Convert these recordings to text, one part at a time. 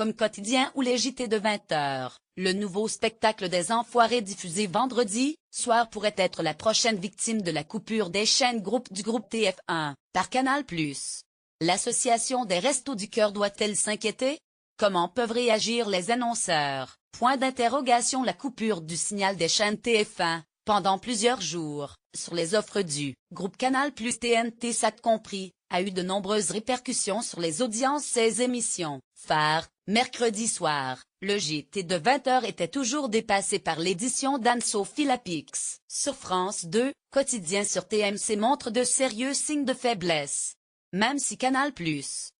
comme Quotidien ou les JT de 20h. Le nouveau spectacle des Enfoirés diffusé vendredi soir pourrait être la prochaine victime de la coupure des chaînes groupes du groupe TF1 par Canal+. L'association des Restos du Cœur doit-elle s'inquiéter? Comment peuvent réagir les annonceurs? Point d'interrogation. La coupure du signal des chaînes TF1 pendant plusieurs jours sur les offres du groupe Canal+ TNT SAT compris a eu de nombreuses répercussions sur les audiences. Ces émissions phares, mercredi soir, le JT de 20h était toujours dépassé par l'édition d'Anne-Sophie Lapix. Sur France 2, Quotidien sur TMC montre de sérieux signes de faiblesse. Même si Canal+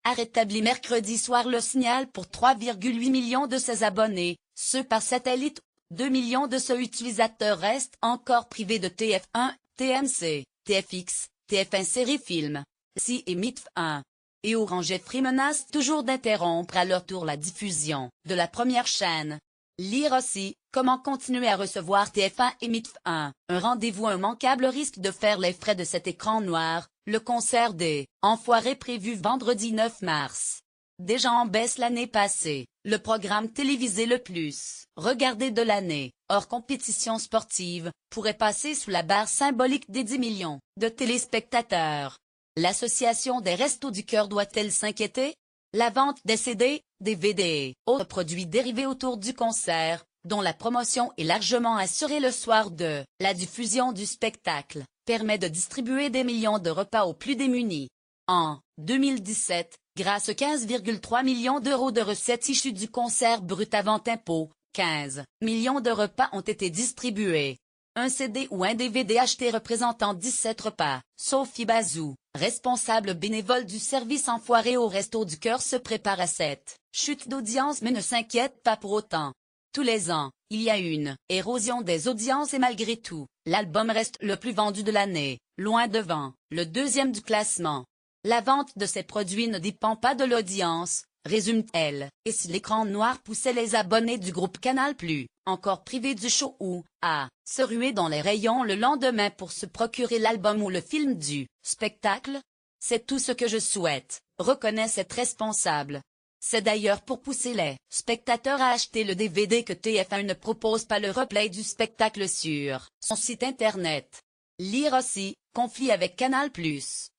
a rétabli mercredi soir le signal pour 3,8 millions de ses abonnés, ceux par satellite, 2 millions de ceux utilisateurs restent encore privés de TF1, TMC, TFX, TF1 Série Film, Si et MITF1. Et Orange et Free menacent toujours d'interrompre à leur tour la diffusion de la première chaîne. Lire aussi, comment continuer à recevoir TF1 et MITF1, un rendez-vous immanquable risque de faire les frais de cet écran noir, le concert des Enfoirés prévu vendredi 9 mars. Déjà en baisse l'année passée, le programme télévisé le plus regardé de l'année, hors compétition sportive, pourrait passer sous la barre symbolique des 10 millions de téléspectateurs. L'association des Restos du Cœur doit-elle s'inquiéter? La vente des CD, DVD et autres produits dérivés autour du concert, dont la promotion est largement assurée le soir de la diffusion du spectacle, permet de distribuer des millions de repas aux plus démunis. En 2017, grâce aux 15,3 millions d'euros de recettes issues du concert brut avant impôt, 15 millions de repas ont été distribués. Un CD ou un DVD acheté représentant 17 repas. Sophie Bazou, responsable bénévole du service Enfoirés au Resto du Cœur, se prépare à cette chute d'audience mais ne s'inquiète pas pour autant. Tous les ans, il y a une érosion des audiences et malgré tout, l'album reste le plus vendu de l'année, loin devant le deuxième du classement. La vente de ces produits ne dépend pas de l'audience, résume-t-elle, et si l'écran noir poussait les abonnés du groupe Canal+, encore privés du show ou à se ruer dans les rayons le lendemain pour se procurer l'album ou le film du spectacle? C'est tout ce que je souhaite, reconnaît cette responsable. C'est d'ailleurs pour pousser les spectateurs à acheter le DVD que TF1 ne propose pas le replay du spectacle sur son site internet. Lire aussi, conflit avec Canal+.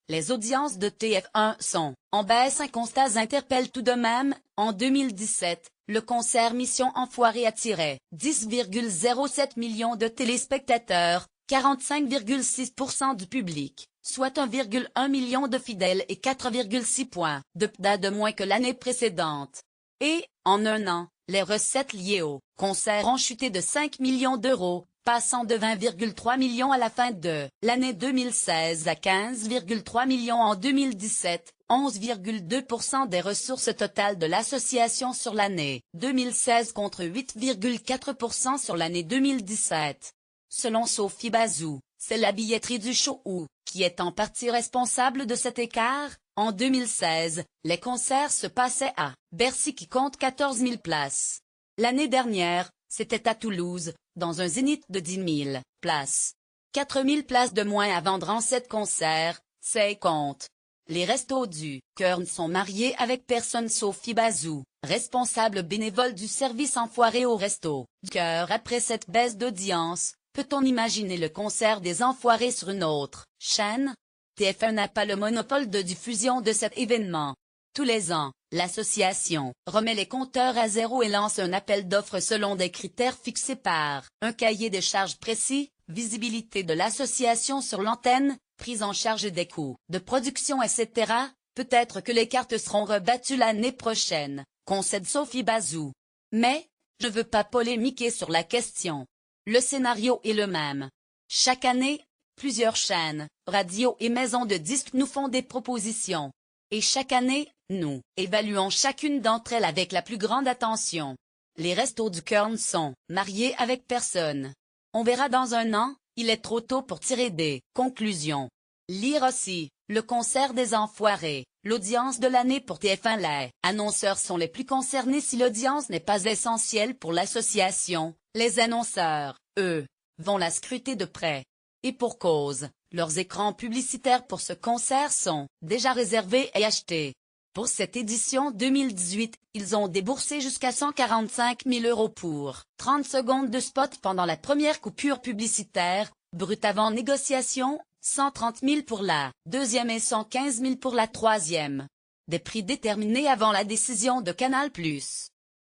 Les audiences de TF1 sont en baisse. Un constat interpelle tout de même. En 2017, le concert Mission Enfoirés attirait 10,07 millions de téléspectateurs, 45,6% du public, soit 1,1 million de fidèles et 4,6 points de PDA de moins que l'année précédente. Et, en un an, les recettes liées au concert ont chuté de 5 millions d'euros, passant de 20,3 millions à la fin de l'année 2016 à 15,3 millions en 2017, 11,2% des ressources totales de l'association sur l'année 2016 contre 8,4% sur l'année 2017. Selon Sophie Bazou, c'est la billetterie du show qui est en partie responsable de cet écart. En 2016, les concerts se passaient à Bercy qui compte 14 000 places. L'année dernière, c'était à Toulouse, dans un zénith de 10 000 places. 4 000 places de moins à vendre en 7 concerts, c'est compte. Les Restos du Cœur ne sont mariés avec personne. Sophie Bazou, responsable bénévole du service Enfoirés au Resto du Cœur. Après cette baisse d'audience, peut-on imaginer le concert des Enfoirés sur une autre chaîne? TF1 n'a pas le monopole de diffusion de cet événement. Tous les ans, l'association remet les compteurs à zéro et lance un appel d'offres selon des critères fixés par un cahier des charges précis, visibilité de l'association sur l'antenne, prise en charge des coûts de production etc. Peut-être que les cartes seront rebattues l'année prochaine, concède Sophie Bazou. Mais, je veux pas polémiquer sur la question. Le scénario est le même. Chaque année, plusieurs chaînes, radios et maisons de disques nous font des propositions. Et chaque année, nous évaluons chacune d'entre elles avec la plus grande attention. Les Restos du Cœur ne sont mariés avec personne. On verra dans un an, il est trop tôt pour tirer des conclusions. Lire aussi, le concert des Enfoirés, l'audience de l'année pour TF1. Les annonceurs sont les plus concernés si l'audience n'est pas essentielle pour l'association. Les annonceurs, eux, vont la scruter de près. Et pour cause, leurs écrans publicitaires pour ce concert sont déjà réservés et achetés. Pour cette édition 2018, ils ont déboursé jusqu'à 145 000 € pour 30 secondes de spot pendant la première coupure publicitaire, brut avant négociation, 130 000 pour la deuxième et 115 000 pour la troisième. Des prix déterminés avant la décision de Canal+.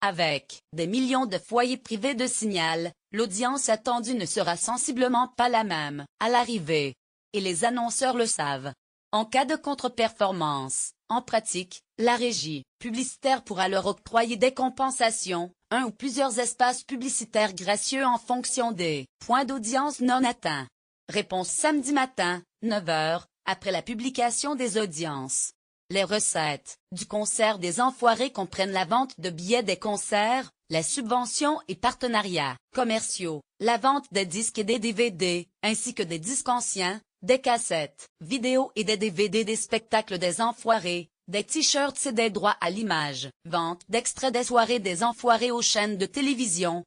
Avec des millions de foyers privés de signal, l'audience attendue ne sera sensiblement pas la même à l'arrivée. Et les annonceurs le savent. En cas de contre-performance, en pratique, la régie publicitaire pourra leur octroyer des compensations, un ou plusieurs espaces publicitaires gracieux en fonction des points d'audience non atteints. Réponse samedi matin, 9 h, après la publication des audiences. Les recettes du concert des Enfoirés comprennent la vente de billets des concerts, la subvention et partenariats commerciaux, la vente des disques et des DVD, ainsi que des disques anciens, des cassettes, vidéos et des DVD des spectacles des Enfoirés, des t-shirts et des droits à l'image, vente d'extraits des soirées des Enfoirés aux chaînes de télévision,